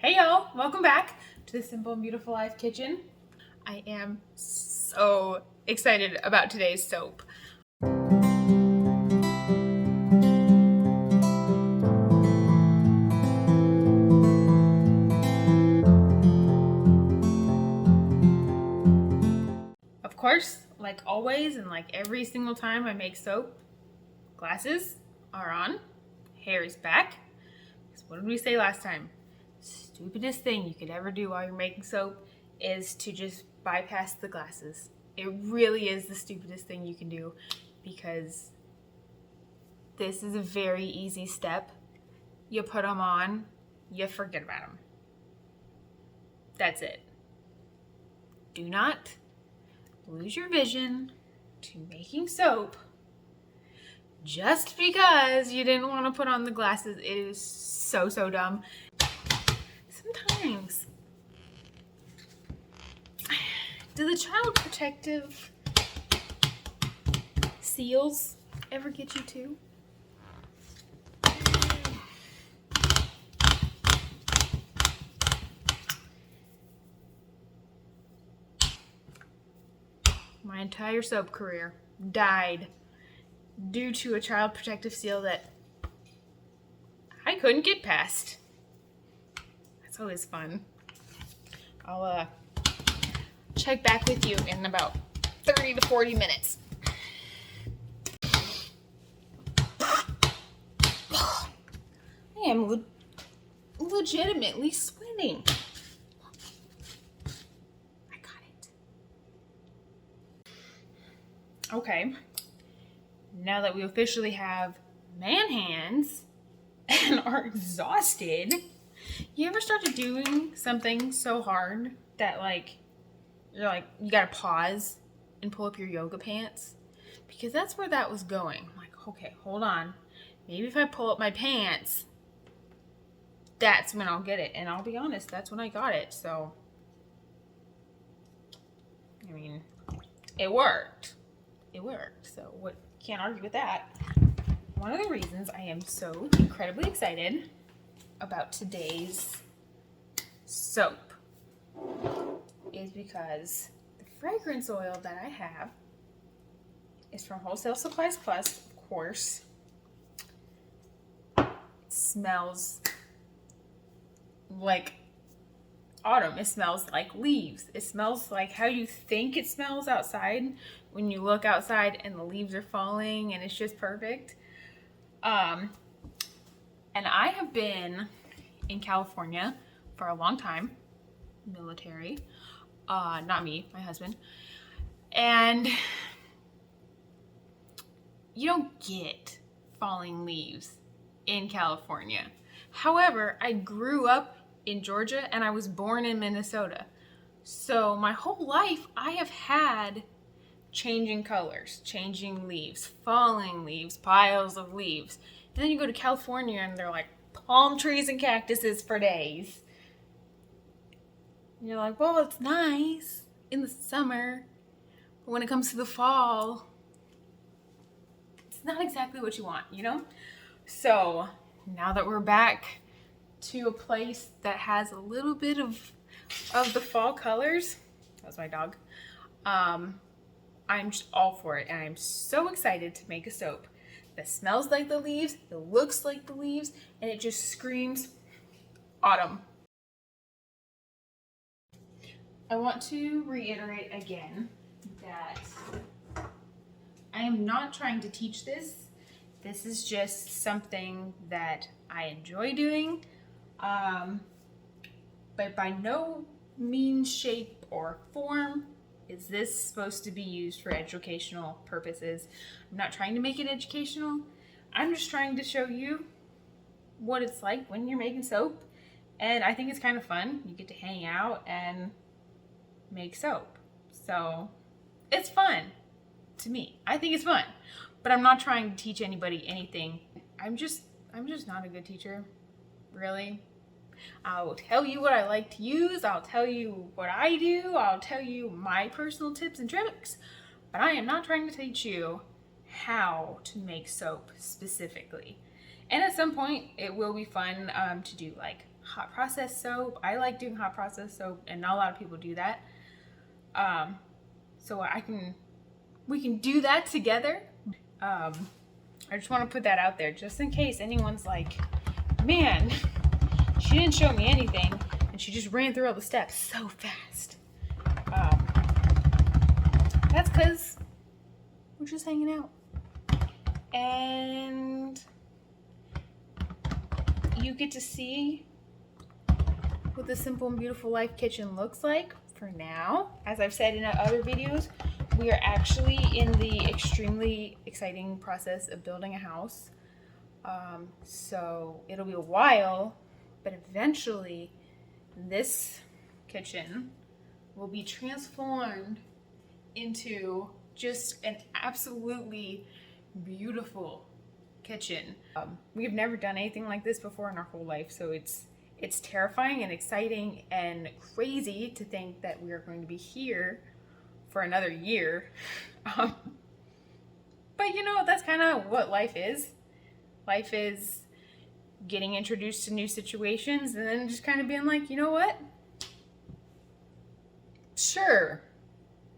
Hey y'all, welcome back to the Simple and Beautiful Life kitchen. I am so excited about today's soap. Of course, like always and like every single time I make soap, glasses are on, hair is back. So what did we say last time? Stupidest thing you could ever do while you're making soap is to just bypass the glasses. It really is the stupidest thing you can do because this is a very easy step. You put them on, you forget about them. That's it. Do not lose your vision to making soap just because you didn't want to put on the glasses. It is so dumb. Sometimes, do the child protective seals ever get you too? My entire soap career died due to a child protective seal that I couldn't get past. That's always fun. I'll check back with you in about 30 to 40 minutes. I am legitimately sweating. I got it. Okay, now that we officially have man hands and are exhausted, you ever started doing something so hard that you gotta pause and pull up your yoga pants? Because that's where that was going. I'm like, okay, hold on. Maybe if I pull up my pants, that's when I'll get it. And I'll be honest, that's when I got it. So, I mean, it worked. It worked. So what? Can't argue with that. One of the reasons I am so incredibly excited about today's soap is because the fragrance oil that I have is from Wholesale Supplies Plus, of course. It smells like autumn. It smells like leaves. It smells like how you think it smells outside when you look outside and the leaves are falling and it's just perfect. And I have been in California for a long time, military, not me, my husband, and you don't get falling leaves in California. However, I grew up in Georgia and I was born in Minnesota. So my whole life I have had changing colors, changing leaves, falling leaves, piles of leaves. And then you go to California and they're like palm trees and cactuses for days. And you're like, well, it's nice in the summer, but when it comes to the fall, it's not exactly what you want, you know? So now that we're back to a place that has a little bit of the fall colors, that's my dog, I'm just all for it, and I'm so excited to make a soap that smells like the leaves, it looks like the leaves, and it just screams autumn. I want to reiterate again that I am not trying to teach this. This is just something that I enjoy doing, but by no means, shape, or form is this supposed to be used for educational purposes. I'm not trying to make it educational. I'm just trying to show you what it's like when you're making soap. And I think it's kind of fun. You get to hang out and make soap. So it's fun to me. I think it's fun. But I'm not trying to teach anybody anything. I'm just not a good teacher, really. I'll tell you what I like to use, I'll tell you what I do, I'll tell you my personal tips and tricks, but I am not trying to teach you how to make soap specifically. And at some point, it will be fun to do like hot process soap. I like doing hot process soap, and not a lot of people do that. So we can do that together. I just want to put that out there just in case anyone's like, man, she didn't show me anything and she just ran through all the steps so fast. That's because we're just hanging out. And you get to see what the Simple and Beautiful Life kitchen looks like for now. As I've said in other videos, we are actually in the extremely exciting process of building a house. So it'll be a while, but eventually this kitchen will be transformed into just an absolutely beautiful kitchen. We've never done anything like this before in our whole life, so it's terrifying and exciting and crazy to think that we are going to be here for another year. But you know, that's kind of what life is. Life is getting introduced to new situations and then just kind of being like, you know what? Sure,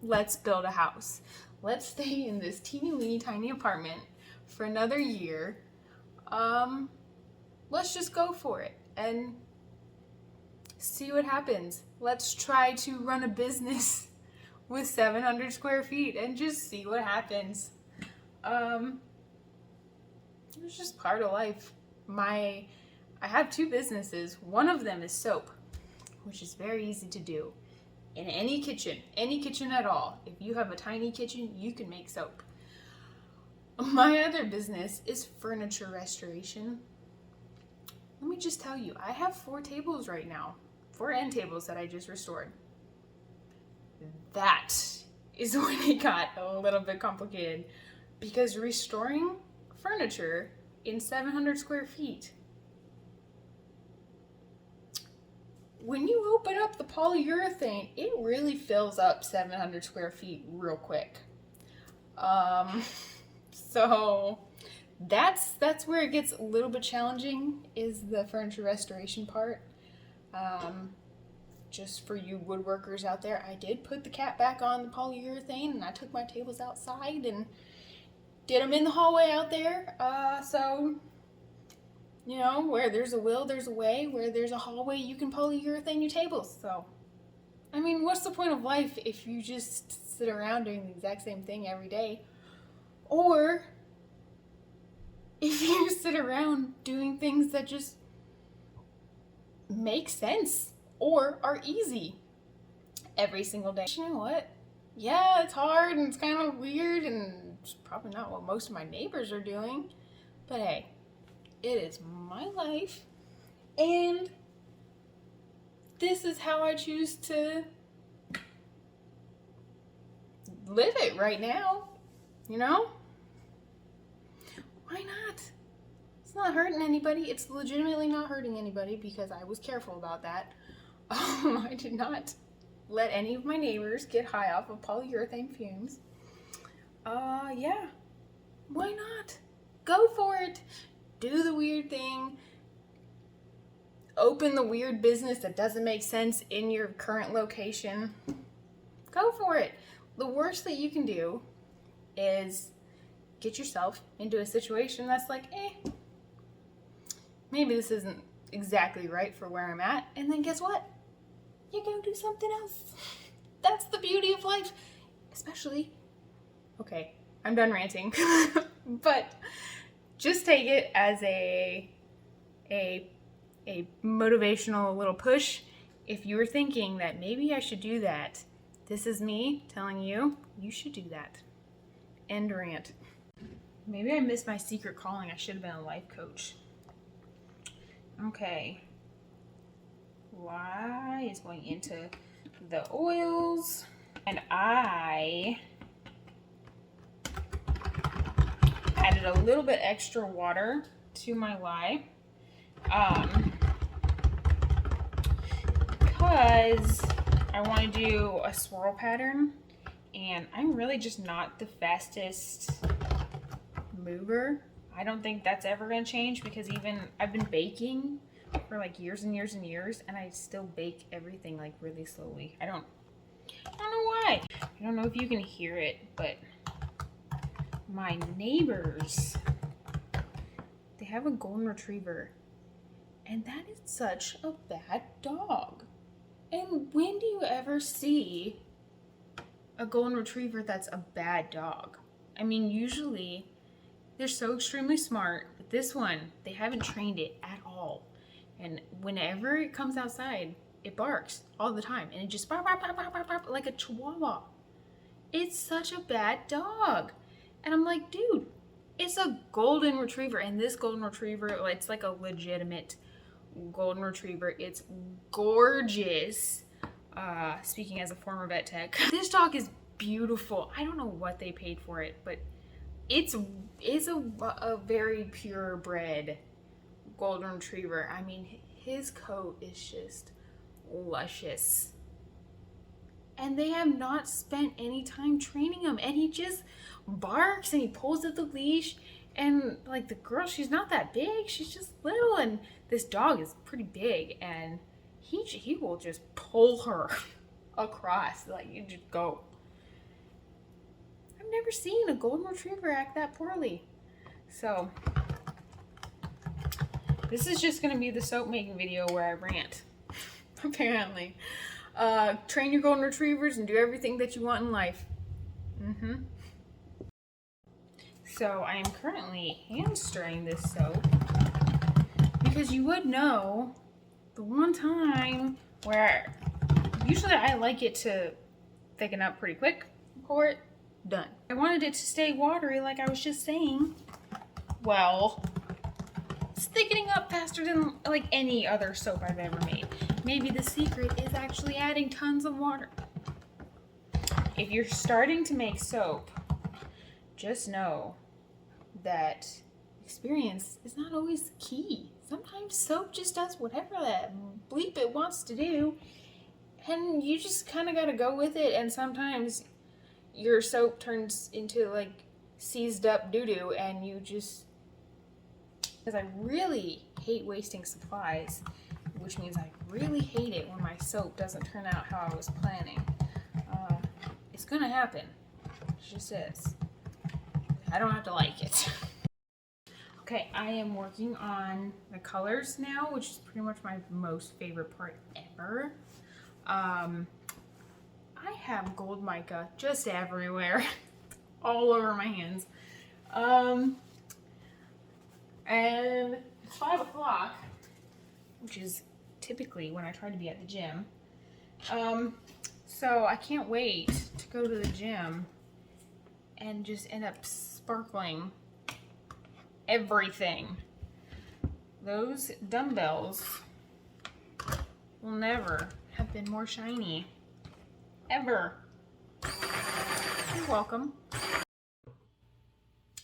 let's build a house. Let's stay in this teeny weeny tiny apartment for another year. Let's just go for it and see what happens. Let's try to run a business with 700 square feet and just see what happens. It's just part of life. I have 2 businesses. One of them is soap, which is very easy to do in any kitchen at all. If you have a tiny kitchen, you can make soap. My other business is furniture restoration. Let me just tell you, I have 4 tables right now, 4 end tables that I just restored. That is when it got a little bit complicated, because restoring furniture in 700 square feet, when you open up the polyurethane, it really fills up 700 square feet real quick. So that's where it gets a little bit challenging, is the furniture restoration part. Just for you woodworkers out there, I did put the cap back on the polyurethane, and I took my tables outside and did them in the hallway out there. So, you know, where there's a will, there's a way. Where there's a hallway, you can polyurethane your tables. So, I mean, what's the point of life if you just sit around doing the exact same thing every day? Or if you sit around doing things that just make sense or are easy every single day. You know what? Yeah, it's hard and it's kind of weird and it's probably not what most of my neighbors are doing. But hey, it is my life and this is how I choose to live it right now, you know? Why not? It's not hurting anybody. It's legitimately not hurting anybody because I was careful about that. I did not let any of my neighbors get high off of polyurethane fumes. Yeah, why not? Go for it. Do the weird thing. Open the weird business that doesn't make sense in your current location. Go for it. The worst that you can do is get yourself into a situation that's like, maybe this isn't exactly right for where I'm at. And then guess what? You go do something else. That's the beauty of life. Especially, okay, I'm done ranting. But just take it as a motivational little push. If you were thinking that maybe I should do that, this is me telling you, you should do that. End rant. Maybe I missed my secret calling. I should have been a life coach. Okay. Lye is going into the oils, and I added a little bit extra water to my lye because I want to do a swirl pattern, and I'm really just not the fastest mover. I don't think that's ever going to change because even I've been baking for like years and years and years, and I still bake everything like really slowly. I don't know why. I don't know if you can hear it, but my neighbors, they have a golden retriever, and that is such a bad dog. And when do you ever see a golden retriever that's a bad dog? I mean, usually they're so extremely smart, but this one, they haven't trained it at all. And whenever it comes outside, it barks all the time, and it just bark, bark, bark, bark, bark, bark, like a chihuahua. It's such a bad dog. And I'm like, dude, it's a golden retriever, and this golden retriever, it's like a legitimate golden retriever. It's gorgeous. Speaking as a former vet tech, this dog is beautiful. I don't know what they paid for it, but it's a very purebred golden retriever. I mean, his coat is just luscious. And they have not spent any time training him, and he just barks and he pulls at the leash, and like the girl, she's not that big, she's just little, and this dog is pretty big, and he will just pull her across, like you just go. I've never seen a golden retriever act that poorly. So this is just gonna be the soap making video where I rant, apparently. Train your golden retrievers and do everything that you want in life. So I am currently hand stirring this soap because you would know the one time where usually I like it to thicken up pretty quick, pour it, done. I wanted it to stay watery like I was just saying. Well, it's thickening up faster than like any other soap I've ever made. Maybe the secret is actually adding tons of water. If you're starting to make soap, just know that experience is not always key. Sometimes soap just does whatever that bleep it wants to do, and you just kind of got to go with it. And sometimes your soap turns into like seized up doo-doo, and you just, because I really hate wasting supplies, which means I really hate it when my soap doesn't turn out how I was planning. It's gonna happen. It just is. I don't have to like it. Okay, I am working on the colors now, which is pretty much my most favorite part ever. I have gold mica just everywhere, all over my hands. And it's 5 o'clock, which is typically when I try to be at the gym. So I can't wait to go to the gym and just end up sparkling everything. Those dumbbells will never have been more shiny, ever. You're welcome.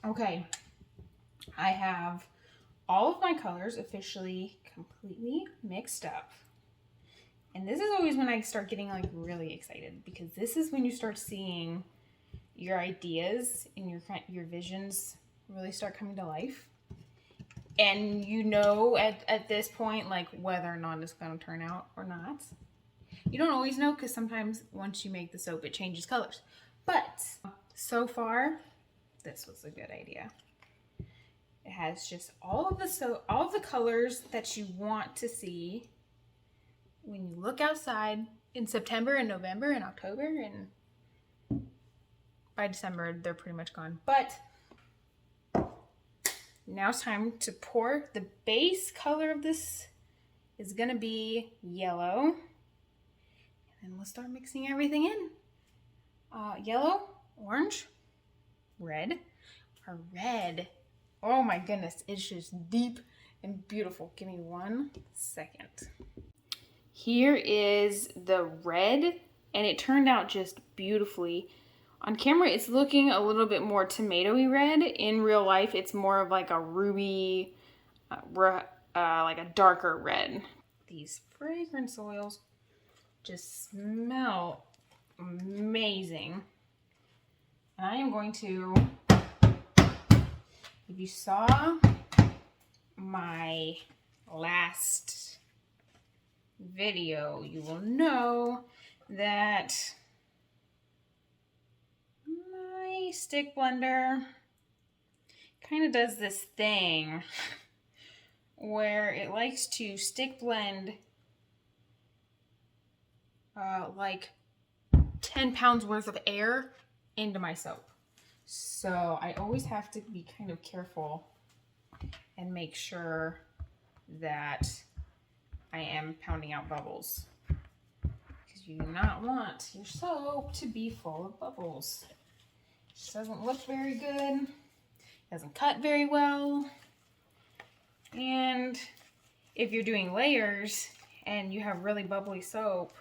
Okay, I have all of my colors officially completely mixed up. And this is always when I start getting like really excited, because this is when you start seeing your ideas and your visions really start coming to life. And you know at this point like whether or not it's going to turn out or not. You don't always know, because sometimes once you make the soap it changes colors. But so far this was a good idea. It has just all of the colors that you want to see when you look outside in September and November and October, and by December they're pretty much gone. But now it's time to pour. The base color of this is gonna be yellow, and then we'll start mixing everything in. Yellow, orange, red. Our red, oh my goodness, it's just deep and beautiful. Give me 1 second. Here is the red, and it turned out just beautifully. On camera, it's looking a little bit more tomatoey red. In real life, it's more of like a ruby, like a darker red. These fragrance oils just smell amazing. And I am going to, if you saw my last video, you will know that my stick blender kind of does this thing where it likes to stick blend like 10 pounds worth of air into my soap. So I always have to be kind of careful and make sure that I am pounding out bubbles, because you do not want your soap to be full of bubbles. It just doesn't look very good, doesn't cut very well, and if you're doing layers and you have really bubbly soap,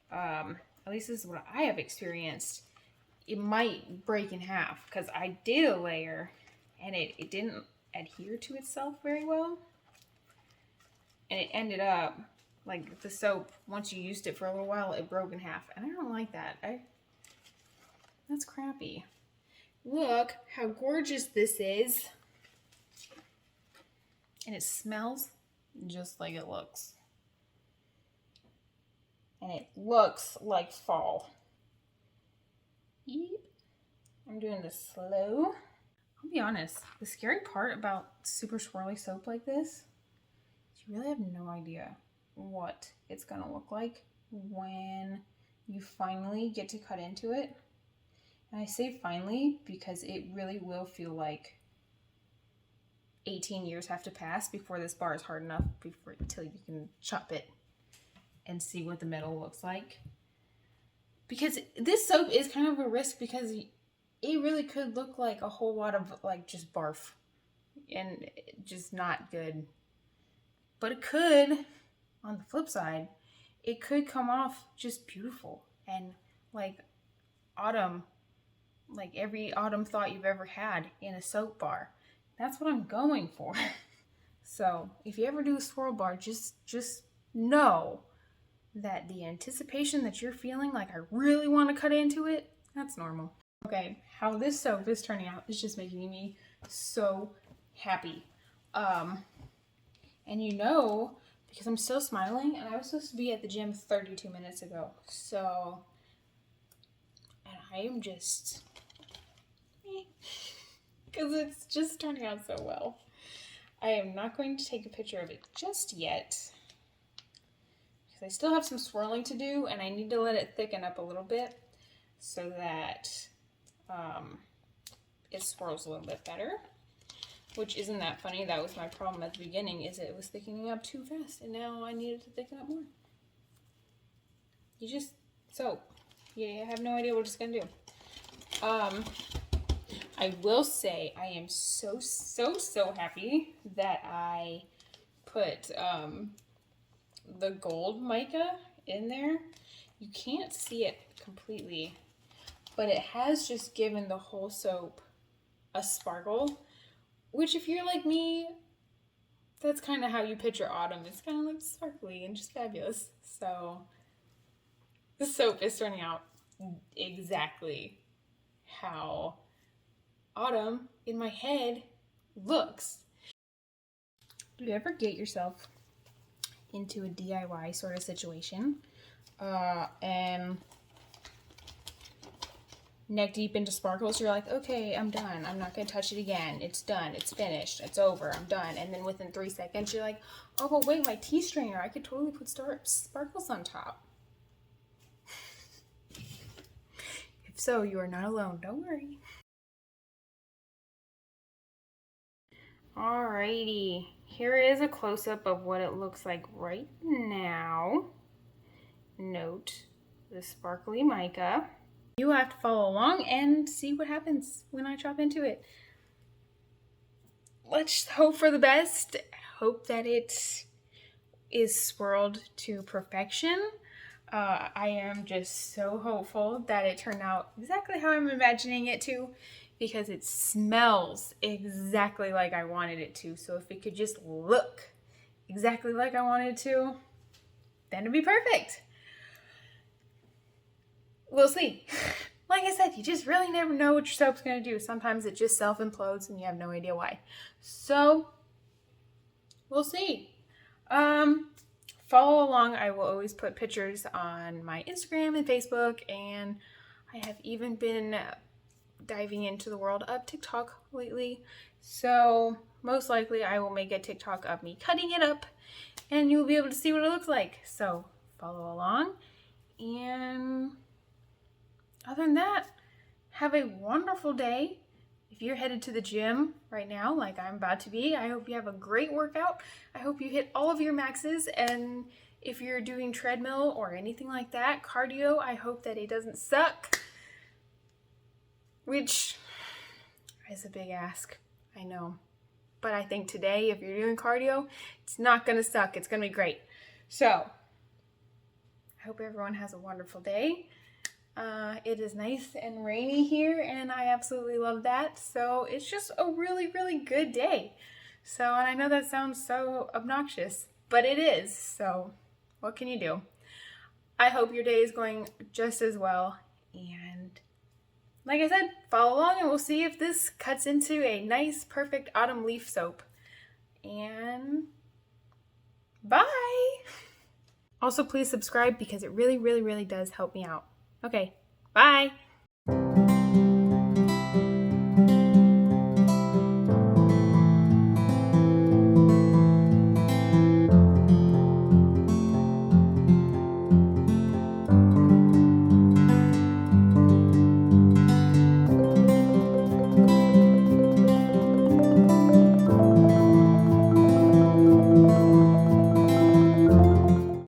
at least this is what I have experienced, it might break in half, because I did a layer and it didn't adhere to itself very well, and it ended up like the soap, once you used it for a little while, it broke in half, and I don't like that. That's crappy. Look how gorgeous this is, and it smells just like it looks, and it looks like fall. Yep. I'm doing this slow. I'll be honest, the scary part about super swirly soap like this is you really have no idea what it's gonna look like when you finally get to cut into it. And I say finally because it really will feel like 18 years have to pass before this bar is hard enough until you can chop it and see what the metal looks like. Because this soap is kind of a risk, because it really could look like a whole lot of like just barf and just not good. But it could, on the flip side, it could come off just beautiful and like autumn, like every autumn thought you've ever had in a soap bar. That's what I'm going for. So if you ever do a swirl bar, just know that the anticipation that you're feeling like I really want to cut into it, that's normal. Okay, how this soap is turning out is just making me so happy. And you know, because I'm still smiling, and I was supposed to be at the gym 32 minutes ago. So, and I am just, because it's just turning out so well. I am not going to take a picture of it just yet, because I still have some swirling to do, and I need to let it thicken up a little bit so that it swirls a little bit better. Which isn't that funny. That was my problem at the beginning, is it was thickening up too fast, and now I needed to thicken up more. You have no idea what it's gonna do. I will say I am so happy that I put the gold mica in there. You can't see it completely, but it has just given the whole soap a sparkle, which if you're like me, that's kind of how you picture autumn. It's kind of like sparkly and just fabulous. So the soap is turning out exactly how autumn in my head looks. Do you ever get yourself into a DIY sort of situation and neck deep into sparkles, you're like, okay, I'm done. I'm not going to touch it again. It's done. It's finished. It's over. I'm done. And then within 3 seconds, you're like, oh, but wait, my tea strainer, I could totally put sparkles on top. If so, you are not alone. Don't worry. Alrighty. Here is a close-up of what it looks like right now. Note the sparkly mica. You have to follow along and see what happens when I chop into it. Let's hope for the best. Hope that it is swirled to perfection. I am just so hopeful that it turned out exactly how I'm imagining it to, because it smells exactly like I wanted it to. So if it could just look exactly like I wanted it to, then it'd be perfect. We'll see. Like I said, you just really never know what your soap's going to do. Sometimes it just self-implodes and you have no idea why. So, we'll see. Follow along. I will always put pictures on my Instagram and Facebook, and I have even been diving into the world of TikTok lately. So most likely I will make a TikTok of me cutting it up, and you'll be able to see what it looks like. So follow along, and other than that, have a wonderful day. If you're headed to the gym right now, like I'm about to be, I hope you have a great workout. I hope you hit all of your maxes. And if you're doing treadmill or anything like that, cardio, I hope that it doesn't suck. Which is a big ask, I know. But I think today, if you're doing cardio, it's not gonna suck. It's gonna be great. So, I hope everyone has a wonderful day. It is nice and rainy here, and I absolutely love that. So it's just a really, really good day. So, and I know that sounds so obnoxious, but it is. So what can you do? I hope your day is going just as well. And like I said, follow along and we'll see if this cuts into a nice, perfect autumn leaf soap. And bye! Also, please subscribe because it really, really, really does help me out. Okay, bye!